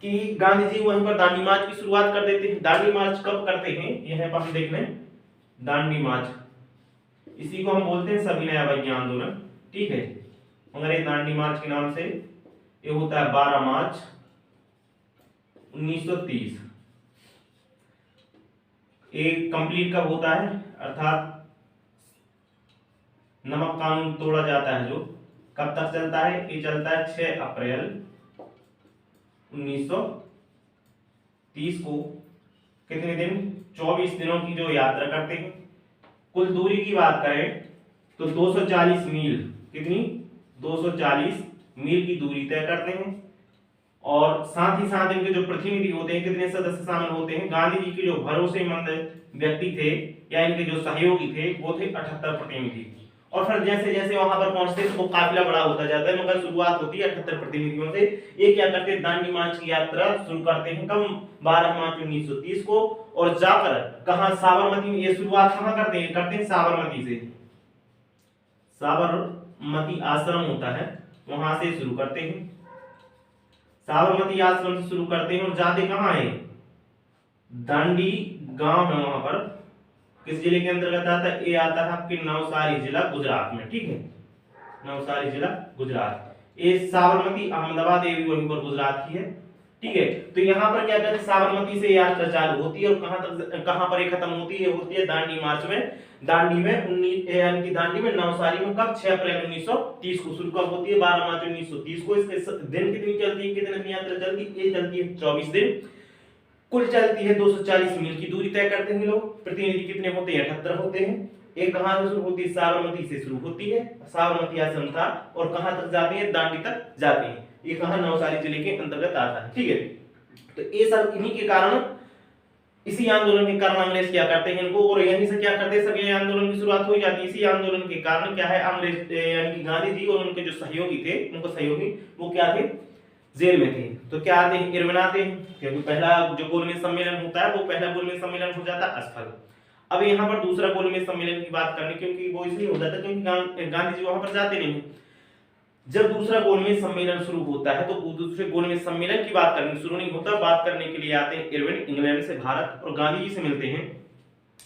कि गांधी जी वहीं पर दांडी मार्च की शुरुआत कर देते हैं। दांडी मार्च कब करते हैं, यह है हम देख लें, दांडी मार्च, इसी को हम बोलते हैं सविनय अवज्ञा आंदोलन। ठीक है, मगर ये दांडी मार्च के नाम से ये होता है 12 मार्च 1930। ये कंप्लीट कब होता है, अर्थात नमक कानून तोड़ा जाता है जो कब तक चलता है, ये चलता है 6 अप्रैल 1930 को। कितने दिन, 24 दिनों की जो यात्रा करते हैं। कुल दूरी की बात करें तो 240 मील, कितनी 240 मील की दूरी तय करते हैं। और साथ ही साथ इनके जो प्रतिनिधि होते हैं, कितने सदस्य शामिल होते हैं, गांधी जी के जो भरोसेमंद व्यक्ति थे या इनके जो सहयोगी थे वो थे 78 प्रतिनिधि। और फिर जैसे जैसे वहां पर पहुंचते हैं तो वो काफिला बड़ा होता जाता है, मगर शुरुआत होती है 78 प्रतिनिधियों से। ये क्या करते हैं, दांडी मार्च की यात्रा शुरू करते हैं कब, 12 मार्च 1930 को। और जाकर कहां, साबरमती में। ये शुरुआत कहां करते हैं साबरमती से। साबरमती आश्रम होता है, वहां से शुरू करते हैं। साबरमती आश्रम से शुरू करते हैं और जाते कहां है, दांडी गांव है वहां पर। किस जिले के अंतर्गत आता है, ये आता है आपके नवसारी जिला गुजरात में, ठीक है, नवसारी जिला गुजरात। ये साबरमती अहमदाबाद ये भी वहीं पर गुजरात की है, ठीक है। तो यहाँ पर क्या कहते हैं, साबरमती से यात्रा चालू होती है और कहां पर ये खत्म होती है, होती है दांडी मार्च में। दांडी में 19 यानी कि दांडी में नवसारी में कब, 6 अप्रैल 1930 को शुरू कब होती है, 12 मार्च 1930 को। इसके दिन कितनी चलती है, कितने दिन यात्रा चलती है, ये चलती है 24 दिन। कुल चलती है 240 मील की दूरी तय करते हैं लोग। प्रतिनिधि कितने होते हैं, 78 होते हैं। एक कहां से शुरू होती है, साबरमती से शुरू होती है, साबरमती आश्रम था, और कहां तक जाते हैं, दांडी तक जाते हैं। ये कहां, नवसारी जिले के अंतर्गत आता है, ठीक है। तो ये सब इन्हीं के कारण, इसी आंदोलन के कारण अंग्रेज क्या करते हैं इनको, और यहीं से क्या करते हैं, सभी आंदोलन की शुरुआत हो जाती है। इसी आंदोलन के कारण क्या है, अंग्रेज यानी कि गांधी जी और उनके जो सहयोगी थे, उनको सहयोगी वो क्या थे, जेल में थे। तो क्या आते हैं, इरविन आते हैं, क्योंकि पहला जो गोलमेज सम्मेलन होता है वो पहला गोलमेज सम्मेलन हो जाता है असफल। अब यहाँ पर दूसरा गोलमेज सम्मेलन की बात करनी, क्योंकि वो इसलिए हो जाता है क्योंकि गांधी जी वहां पर जाते नहीं। जब दूसरा गोलमेज सम्मेलन शुरू होता है तो दूसरे गोलमेज सम्मेलन की बात करनी शुरू नहीं होता, बात करने के लिए आते हैं इरविन इंग्लैंड से भारत, और गांधी जी से मिलते हैं।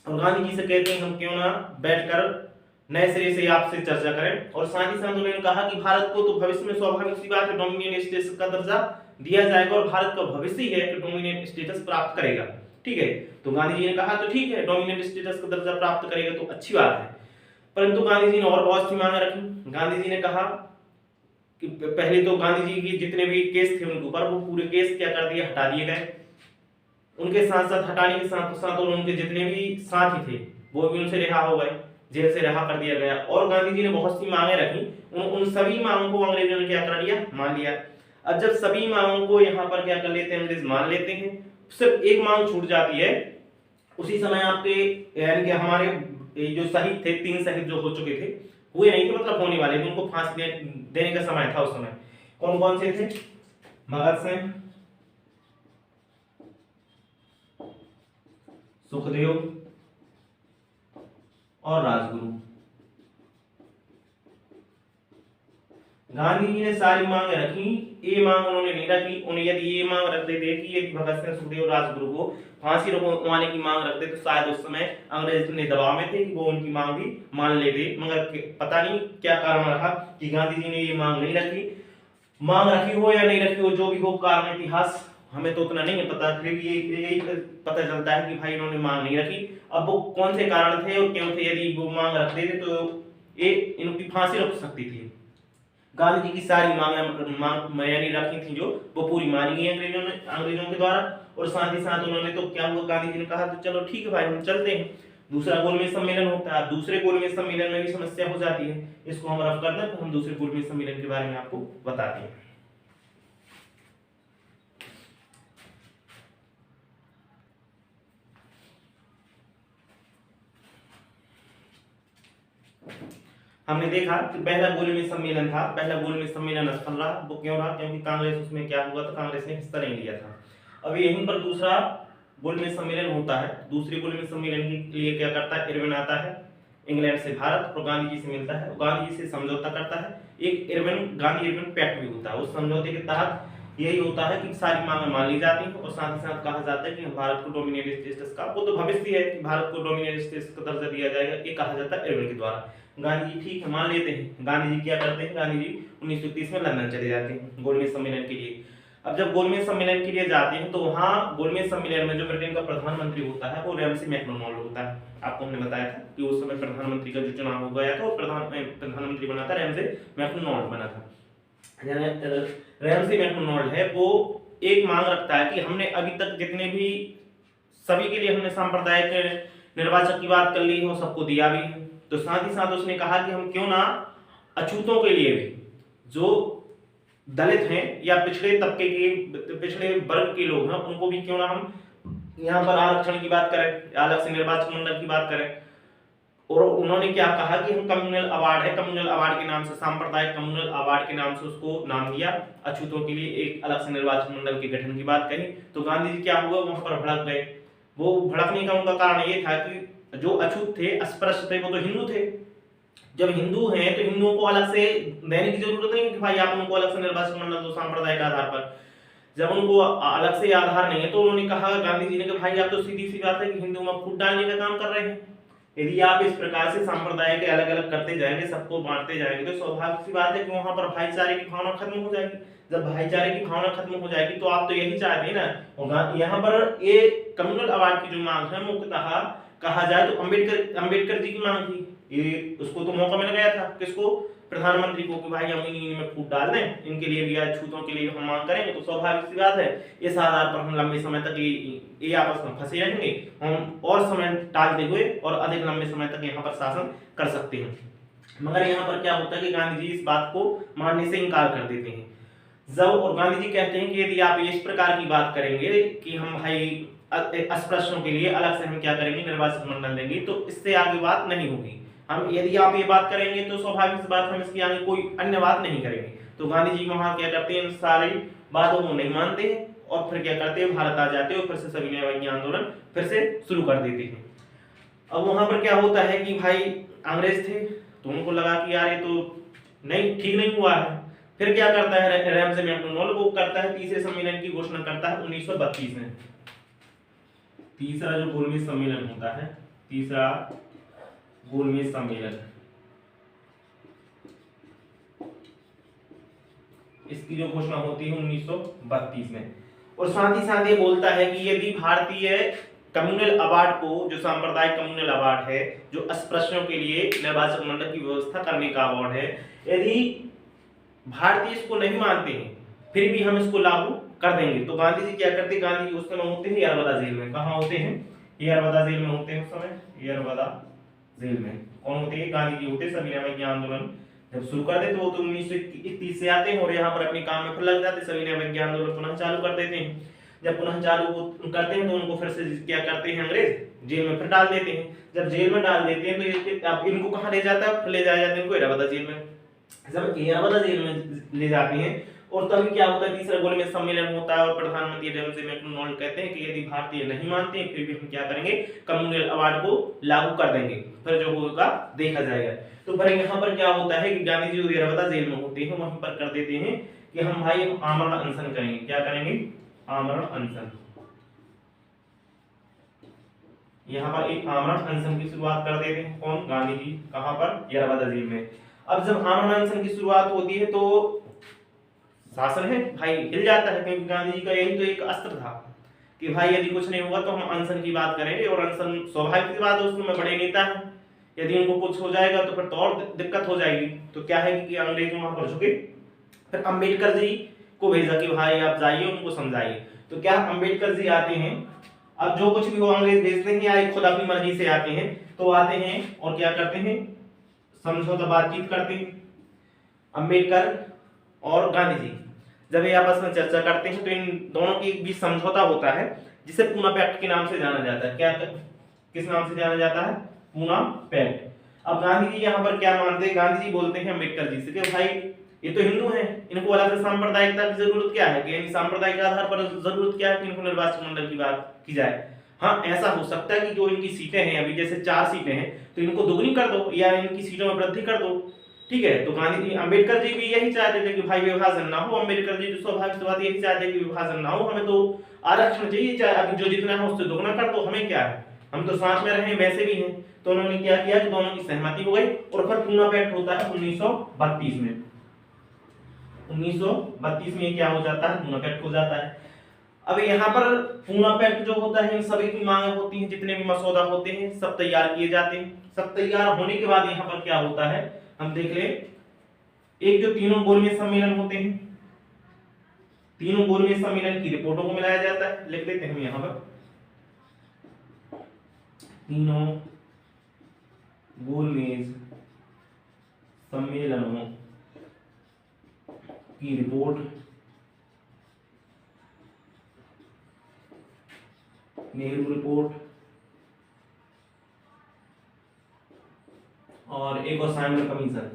और गांधी जी से कहते हैं हम क्यों ना बैठकर नए सिरे से आपसे चर्चा करें। और साथ ही साथ उन्होंने कहा कि भारत को तो भविष्य में स्वाभाविक सी बात है डोमिनियन स्टेटस का दर्जा दिया जाएगा, और भारत का भविष्य ही है कि डोमिनियन स्टेटस प्राप्त करेगा, ठीक है। तो गांधी जी ने कहा तो ठीक है, डोमिनियन स्टेटस का दर्जा प्राप्त करेगा तो अच्छी बात है। परंतु गांधी जी ने और बहुत सी मांगे रखी। गांधी जी ने कहा कि पहले तो गांधी जी के जितने भी केस थे उनके ऊपर, वो पूरे केस क्या कर दिए, हटा दिए गए। उनके साथ साथ हटाने के साथ साथ उनके जितने भी साथी थे वो भी उनसे रिहा हो गए, जेल से रिहा कर दिया गया। और गांधी जी ने बहुत सी मांगे रखी, उन सभी मांगों को अंग्रेजों ने क्या कर लिया, मान लिया। अब जब सभी मांगों को यहाँ पर क्या कर लेते हैं, अंग्रेज मान लेते हैं, सिर्फ एक मांग छूट जाती है। उसी समय आपके यानी कि हमारे जो शहीद थे, 3 शहीद जो हो चुके थे, हुए नहीं थे, मतलब होने वाले थे, उनको फांसी देने का समय था उस समय। कौन कौन से थे, भगत सिंह, सुखदेव और राजगुरु। गांधी जी ने सारी मांगे रखी, ये मांग उन्होंने नहीं रखी। उन्हें यदि ये मांग रखते थे कि यदि भगत सिंह, सुखदेव, राजगुरु को फांसी रोकवाने की मांग रखते तो शायद उस समय अंग्रेज ने दबाव में थे कि वो उनकी मांग भी मान लेते, मगर पता नहीं क्या कारण रहा कि गांधी जी ने ये मांग नहीं रखी। मांग रखी हो या नहीं रखी हो, जो भी हो, कारण इतिहास हमें तो उतना नहीं पता, फिर भी यही पता चलता है कि भाई इन्होंने मांग नहीं रखी। अब वो कौन से कारण थे और क्यों थे, यदि वो मांग रखते थे तो ये इनकी फांसी रुक सकती थी। गांधी जी की सारी मांग यानी रखी थी जो, वो पूरी मानी गई अंग्रेजों के द्वारा। और साथ ही साथ उन्होंने तो क्या हुआ, गांधी जी ने कहा तो चलो ठीक है भाई हम चलते हैं। दूसरा गोलमेज सम्मेलन होता है, दूसरे गोलमेज सम्मेलन में भी समस्या हो जाती है, इसको हम रफ कर दें तो हम दूसरे गोलमेज सम्मेलन के बारे में आपको बताते हैं। हमने देखा कि पहला गोलमेज सम्मेलन था, पहला गोलमेज सम्मेलन असफल रहा। वो क्यों रहा, क्योंकि कांग्रेस उसमें क्या हुआ था, कांग्रेस ने हिस्सा नहीं लिया था। अब यहीं पर दूसरा गोलमेज सम्मेलन होता है। दूसरे गोलमेज सम्मेलन के लिए क्या करता है, इरविन आता है इंग्लैंड से भारत और गांधी जी से मिलता है, गांधी जी से समझौता करता है। एक गांधी इरविन पैक्ट भी होता है। उस समझौते के तहत यही होता है कि सारी मांगें मान ली जाती हैं और साथ ही साथ कहा जाता है कि भारत को डोमिनियन स्टेटस का, वो तो भविष्य है कि भारत को डोमिनियन स्टेटस का दर्जा दिया जाएगा, ये कहा जाता है इरविन के द्वारा। गांधी जी ठीक है मान लेते हैं। गांधी जी क्या करते हैं, गांधी जी 1930 में लंदन चले जाते हैं गोलमेज सम्मेलन के लिए। अब जब गोलमेज सम्मेलन के लिए जाते हैं तो वहाँ गोलमेज सम्मेलन में जो ब्रिटेन का प्रधानमंत्री होता है वो रैमसी मैकडोनाल्ड होता है। आपको हमने बताया था कि उस समय प्रधानमंत्री का जो चुनाव हो गया था, प्रधानमंत्री बना था रैमसी मैकडोनाल्ड बना था। रैमसी मैकडोनाल्ड है वो एक मांग रखता है कि हमने अभी तक जितने भी सभी के लिए हमने सांप्रदायिक निर्वाचक की बात कर ली है और सबको दिया भी है। तो साथ ही साथ उसने कहा कि हम क्यों ना अछूतों के लिए भी, जो दलित हैं या पिछड़े तबके के, पिछड़े वर्ग के लोग हैं, उनको भी क्यों ना हम यहाँ पर आरक्षण की बात करें, अलग से निर्वाचक मंडल की बात करें। और उन्होंने क्या कहा कि हम कम्युनल अवार्ड है, कम्युनल अवार्ड के नाम से, सांप्रदायिक कम्युनल अवार्ड के नाम से उसको नाम दिया, अछूतों के लिए एक अलग से निर्वाचक मंडल के गठन की बात कही। तो गांधी जी क्या हुआ, वहां पर भड़क गए। वो भड़कने का उनका कारण ये था कि जो अछूत थे, अस्पृश्य थे, वो तो हिंदू थे। जब हिंदू हैं तो हिंदुओं को अलग से देने की जरूरत नहीं कि भाई आप उनको अलग से निर्वाचक मंडल दो सांप्रदायिक आधार पर। जब उनको अलग से आधार नहीं है तो उन्होंने कहा, गांधी जी ने, कि भाई आप तो सीधी सी बात है कि हिंदू में फूट डालने का काम कर रहे हैं। यदि आप इस प्रकार से सांप्रदाय के अलग अलग करते जाएंगे, सबको बांटते जाएंगे, तो स्वाभाविक सी बात है कि वहां पर भाईचारे की भावना खत्म हो जाएगी। जब भाईचारे की भावना खत्म हो जाएगी तो आप तो यही चाहते हैं ना। और यहाँ पर ये कम्युनल अवार्ड की जो मांग है, मुख्यतः कहा जाए तो अंबेडकर जी की मांग थी। ये उसको तो मौका मिल गया था, किसको, प्रधानमंत्री को, कि भाई हम इनमें फूट डाल दें, इनके लिए भी अछूतों के लिए हम मांग करेंगे। तो स्वाभाविक सी बात है इस आधार पर हम लंबे समय तक ये आपस में फंसे रहेंगे, हम और समय टालते हुए और अधिक लंबे समय तक यहाँ पर शासन कर सकते हैं। मगर यहाँ पर क्या होता है कि गांधी जी इस बात को मानने से इनकार कर देते हैं। जब और गांधी जी कहते हैं कि यदि आप इस प्रकार की बात करेंगे कि हम भाई अस्पृश्यों के लिए अलग से हम क्या करेंगे, निर्वाचक मंडल देंगे, तो इससे आगे बात नहीं होगी। हम यदि आप ये बात करेंगे तो स्वाभाविक सी बात हम इसकी आगे कोई अन्य बात नहीं करेंगे। तो गांधी जी वहां क्या करते हैं, सारी बातों को नहीं मानते हैं और फिर क्या करते हैं, भारत आ जाते हैं और फिर से सविनय अवज्ञा आंदोलन फिर से शुरू कर देते हैं। अब वहां पर क्या होता है कि भाई अंग्रेज थे तो उनको लगा कि यार ये तो नहीं, ठीक नहीं हुआ है। फिर क्या करता है रैमसे मैक्डोनाल्ड, वो करता है तीसरे सम्मेलन की घोषणा करता है 1932 में। तीसरा जो गोलमेज सम्मेलन होता है, तीसरा गोलमेज सम्मेलन, इसकी जो घोषणा होती है 1932 में। और साथ ही साथ ये बोलता है कि यदि भारतीय कम्युनल अवार्ड को, जो सांप्रदायिक कम्युनल अवार्ड है, जो अस्पृश्यों के लिए निर्वाचक मंडल की व्यवस्था करने का अवार्ड है, यदि भारतीय इसको नहीं मानते हैं फिर भी हम इसको लागू कर देंगे। तो गांधी जी क्या करते, गांधी जी उस समय होते हैं यरवदा जेल में। कहाँ होते हैं, यरवदा जेल में होते हैं उस समय, यरवदा जेल में। कौन होते हैं, गांधी जी होते हैं। सविनय अवज्ञा आंदोलन जब शुरू कर देते वो तो 1931 से आते हैं और यहाँ पर अपने काम में फिर लग जाते हैं। सविनय अवज्ञा आंदोलन पुनः चालू कर देते हैं। जब पुनः चालू करते हैं तो उनको फिर से क्या करते हैं, अंग्रेज जेल में फिर डाल देते हैं। जब जेल में डाल देते हैं तो अब इनको कहाँ ले जाता है, फिर ले जाया जाता है इनको यरवदा जेल में। जब यरवदा जेल में ले जाते हैं और तभी क्या होता है, तीसरा गोलमेज सम्मेलन होता है और प्रधानमंत्री रैमसे मैक्डोनाल्ड कहते हैं कि यदि भारतीय नहीं मानते हैं फिर भी हम क्या करेंगे, कम्युनल अवार्ड को लागू कर देंगे, फिर जो होगा देखा जाएगा। तो फिर यहाँ पर क्या होता है कि गांधी जी यरवदा जेल में होते हैं, वहीं पर कर देते हैं कि हम भाई आमरण अनशन करेंगे। क्या करेंगे, आमरण अनशन। यहाँ पर एक आमरण अनशन की शुरुआत कर देते हैं, कौन, गांधी जी। कहाँ पर, यरवदा जेल में। अब जब आमरण अनशन की शुरुआत होती है तो शासन है भाई हिल जाता है, क्योंकि गांधी जी का यही तो एक अस्त्र था कि भाई यदि कुछ नहीं होगा तो हम अनशन की बात करेंगे। और अनशन स्वाभाविक सी बात है, उसमें बड़े नेता हैं, यदि उनको कुछ हो जाएगा तो फिर तो और दिक्कत हो जाएगी। तो क्या है कि अंग्रेज वहां पर झुके, फिर अंबेडकर जी को भेजा कि भाई आप जाइए उनको समझाइए। तो क्या अंबेडकर जी आते हैं, अब जो कुछ भी वो अंग्रेज भेजते हैं या खुद अपनी मर्जी से आते हैं, तो आते हैं और क्या करते हैं, समझौता बातचीत करते हैं। अंबेडकर और गांधी जी जब ये आपस में चर्चा करते हैं तो इन दोनों के बीच समझौता होता है जिसे पूना पैक्ट के नाम से जाना जाता है। क्या, किस नाम से जाना जाता है, पूना पैक्ट। अब गांधी जी यहाँ पर क्या मानते हैं, गांधी जी बोलते हैं अम्बेडकर जी से कि भाई ये तो हिंदू हैं, इनको अलग से सांप्रदायिकता की जरूरत क्या है, कि सांप्रदायिक आधार पर जरूरत क्या है कि इनको निर्वाचक मंडल की बात की जाए। हाँ, ऐसा हो सकता है कि जो इनकी सीटें हैं, अभी जैसे 4 सीटें हैं तो इनको दुगनी कर दो या इनकी सीटों में वृद्धि कर दो, ठीक है। तो गांधी जी, अंबेडकर जी भी यही चाहते थे कि भाई विभाजन ना हो। अंबेडकर जी स्वाभाविक बात यही चाहते कि विभाजन ना हो, हमें तो आरक्षण चाहिए, चाहे अभी जो जितना है उससे दोगुना कर दो, हमें क्या है, हम तो साथ में रहे वैसे भी हैं। तो उन्होंने क्या किया कि दोनों की सहमति हो गई और फिर पूना पैक्ट होता है 1932 में। 1932 में क्या हो जाता है, पूना पैक्ट हो जाता है। अब यहाँ पर पूना पैक्ट जो होता है, इन सभी की मांग होती है, जितने भी मसौदा होते हैं सब तैयार किए जाते हैं। सब तैयार होने के बाद यहाँ पर क्या होता है, हम देख ले, एक जो तीनों गोलमेज सम्मेलन होते हैं, तीनों गोलमेज सम्मेलन की रिपोर्टों को मिलाया जाता है। लिख देते हैं हम यहाँ पर, तीनों गोलमेज सम्मेलनों की रिपोर्ट नेहरू रिपोर्ट और एक और साइमन कमीशन,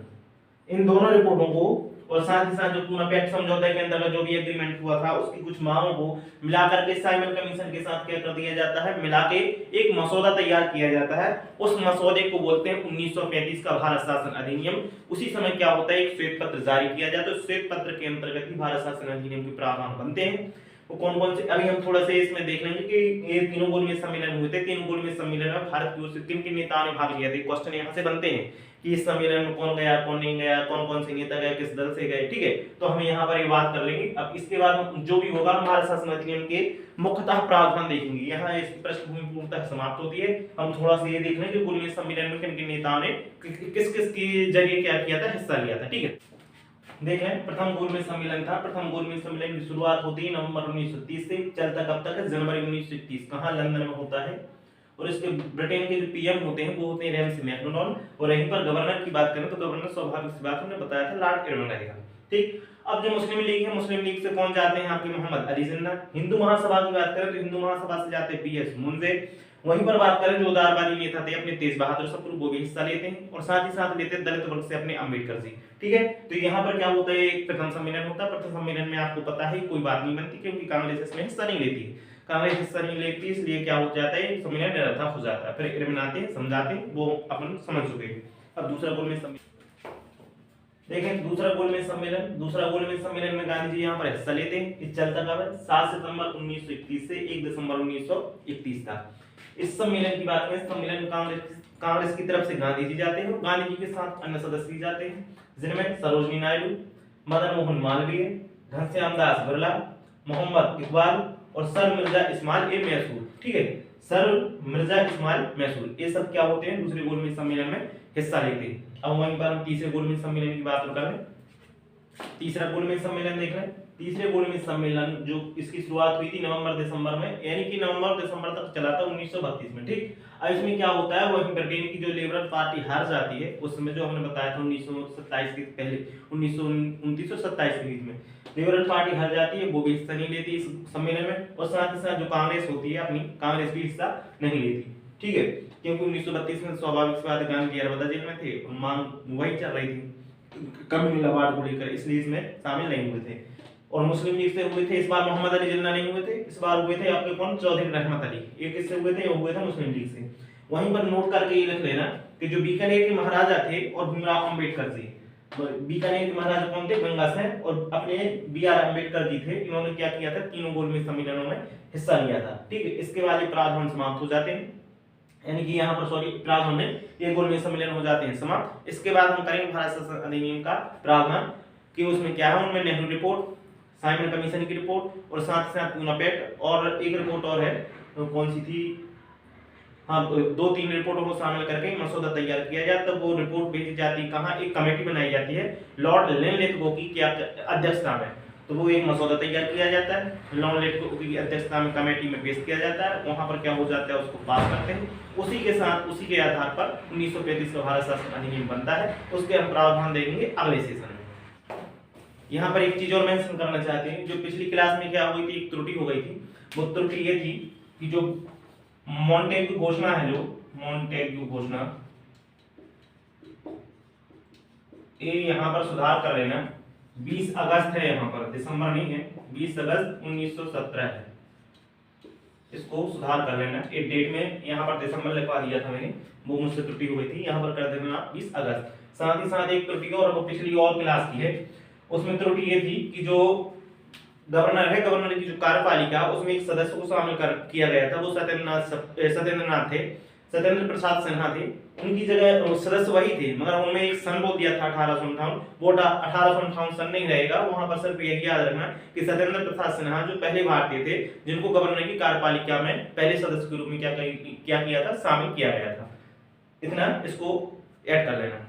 इन दोनों रिपोर्टों को और साथ ही साथ जो पूना पैक्ट समझौते के अंतर्गत जो भी एग्रीमेंट हुआ था उसकी कुछ मांगों को मिलाकर के साइमन कमीशन के साथ क्या कर दिया जाता है, मिला के एक मसौदा तैयार किया जाता है। उस मसौदे को बोलते हैं 1935 का भारत शासन अधिनियम। उसी समय क्या होता है, एक श्वेत पत्र जारी किया जाता है। उस श्वेत पत्र के अंतर्गत ही भारत शासन अधिनियम के प्रावधान बनते हैं। वो कौन कौन से, अभी हम थोड़ा सा इसमें देख लेंगे कि ये तीनों गोलमेज सम्मेलन हुए थे। तीनों गोलमेज सम्मेलन में भारत की ओर से किन किन नेताओं ने भाग लिया था, क्वेश्चन यहाँ से बनते हैं कि इस सम्मेलन में कौन गया, कौन नहीं गया, कौन कौन से नेता गए, किस दल से गए। ठीक है, तो हम यहाँ पर ये बात कर लेंगे। अब इसके बाद जो भी होगा भारत शासन अधिनियम के मुख्यतः प्रावधान देखेंगे। यहाँ इसकी पृष्ठभूमि पूर्णतः समाप्त होती है। हम थोड़ा सा ये देख लें कि गोलमेज सम्मेलन में किन किन नेताओं ने किस किस के जरिए क्या किया था, हिस्सा लिया था। ठीक है, देख लें। प्रथम गोलमेज सम्मेलन था। प्रथम गोलमेज सम्मेलन की शुरुआत होती है नवंबर 1930 से, चलता कब तक है, जनवरी 1931। कहाँ, लंदन में होता है। और इसके ब्रिटेन के जो पीएम होते हैं वो होते हैं रैमसे मैकडोनाल्ड। और यहीं पर गवर्नर की बात करें तो गवर्नर स्वाभाविक सी बात हमने बताया था लॉर्ड इरविन रहेगा। ठीक, अब जो मुस्लिम लीग है, मुस्लिम लीग से कौन जाते हैं आपके, मोहम्मद अली जिन्ना। हिंदू महासभा की बात करें तो हिंदू महासभा से जाते हैं पीएस मुंजे। वहीं पर बात करें जो उदारवादी नेता थे अपने तेज बहादुर सप्रू, वो भी हिस्सा लेते हैं। और साथ ही साथ लेते हैं दलित वर्ग से अपने अम्बेडकर जी। ठीक है, तो यहाँ पर क्या होता है, एक प्रथम सम्मेलन होता है। प्रथम सम्मेलन में आपको पता है कोई बात नहीं बनती क्योंकि कांग्रेस इसमें हिस्सा नहीं लेती है। कांग्रेस हिस्सा नहीं लेती, इसलिए क्या हो जाता है, सम्मेलन निरर्थक हो जाता है। फिर इरविन आते हैं, समझाते हैं, वो अपन समझ चुके हैं। अब दूसरा गोलमेज सम्मेलन देखें। दूसरा गोलमेज सम्मेलन में गांधी जी यहाँ पर हिस्सा लेते हैं। इस चलता कब है, 7 सितंबर 1931 से 1 दिसंबर 1931 तक। इस सम्मेलन की बात करें, सम्मेलन कांग्रेस की तरफ से गांधी जी जाते हैं। गांधी जी के साथ अन्य सदस्य जाते हैं, जिनमें सरोजनी नायडू, मदन मोहन मालवीय, घनश्याम दास बिरला, मोहम्मद इकबाल और सर मिर्जा इस्माइल मैसूर। ठीक है, सर मिर्जा इस्माइल मैसूर, ये सब क्या होते हैं, दूसरे गोलमेज सम्मेलन में हिस्सा लेते हैं। अब वहीं पर हम तीसरे गोलमेज सम्मेलन की बात कर लें। तीसरा गोलमेज सम्मेलन देख रहे हैं। तीसरे गोलमेज सम्मेलन जो इसकी शुरुआत हुई थी नवंबर दिसंबर में, यानी कि नवंबर दिसंबर तक चला था 1932 में। ठीक, अब इसमें क्या होता है, वहीं ब्रिटेन की जो लिबरल पार्टी हार जाती है, उस समय जो हमने बताया था 1927 के पहले 1929 और 27 के बीच में लिबरल पार्टी हार जाती है, वो भी हिस्सा नहीं लेती इस सम्मेलन में। और साथ ही साथ जो कांग्रेस होती है अपनी, कांग्रेस भी हिस्सा नहीं लेती। ठीक है, क्योंकि 1932 में स्वाभाविक सी बात है गांधी जी अरबदा जेल में थे, मांग वही चल रही थी कम्युनल अवार्ड को लेकर, इसलिए इसमें शामिल नहीं हुए थे। और मुस्लिम लीग से हुए थे इस बार मोहम्मद अली जिन्ना नहीं हुए थे, इस बार हुए थे आपके कौन, चौधरी रहमत अली। ये किससे हुए थे, हुए थे मुस्लिम लीग से। वहीं पर नोट करके ये लिख लेना कि जो बीकानेर के महाराजा थे और भीमराव अंबेडकर जी, बीकानेर के महाराजा कौन थे, गंगा सेन, और अपने बी.आर. अंबेडकर जी थे। इन्होंने क्या किया था, तीनों गोलमेज सम्मेलनों में हिस्सा लिया था। ठीक है, इसके बाद ये प्रावधान समाप्त हो जाते हैं, यानी कि यहाँ पर सॉरी प्रावधान में ये गोलमेज सम्मेलन हो जाते हैं समाप्त। इसके बाद हम करेंगे भारत शासन अधिनियम का प्रावधान कि उसमें क्या है, उनमें नेहरू रिपोर्ट, साइमन कमीशन की रिपोर्ट और साथ ही साथ पूना पैक्ट, और एक रिपोर्ट और है तो कौन सी थी, हाँ 2-3 रिपोर्टों को शामिल करके मसौदा तैयार किया जाता है। वो रिपोर्ट भेजी जाती है कहाँ, एक कमेटी बनाई जाती है लॉर्ड लिनलिथगो की अध्यक्षता में। तो वो एक मसौदा तैयार किया जाता है, लॉर्ड लिनलिथगो की अध्यक्षता में कमेटी में पेश किया जाता है। वहां पर क्या हो जाता है, उसको पास करते हैं। उसी के साथ उसी के आधार पर 1935 का भारत शासन अधिनियम बनता है। उसके हम प्रावधान देखेंगे अगले सेशन में। यहाँ पर एक चीज और मेंशन करना चाहते हैं, जो पिछली क्लास में क्या हुई थी, एक त्रुटि हो गई थी। वो त्रुटि ये थी कि जो मॉन्टेग्यू घोषणा है, जो मॉन्टेग्यू घोषणा, ये यहाँ पर सुधार कर लेना, 20 अगस्त है, यहाँ पर दिसंबर नहीं है, 20 अगस्त 1917 है, इसको सुधार कर लेना। एक डेट में यहाँ पर दिसंबर लिखवा दिया था मैंने, वो मुझसे त्रुटि हुई थी, यहाँ पर कर देना 20 अगस्त। साथ ही साथ एक त्रुटि और वो पिछली और क्लास की है, उसमें त्रुटि ये थी कि जो गवर्नर है, गवर्नर की जो कार्यपालिका, उसमें एक सदस्य को शामिल किया गया था, वो सत्येंद्रनाथ थे, सत्येंद्र प्रसाद सिन्हा थे। उनकी जगह सदस्य वही थे, मगर उनमें एक सन बोल दिया था 1858, वो 1858 सन नहीं रहेगा। वहां पर सिर्फ यही याद रखना कि सत्येंद्र प्रसाद सिन्हा जो पहले भारतीय थे, जिनको गवर्नर की कार्यपालिका में पहले सदस्य के रूप में क्या किया था, शामिल किया गया था। इतना इसको ऐड कर लेना।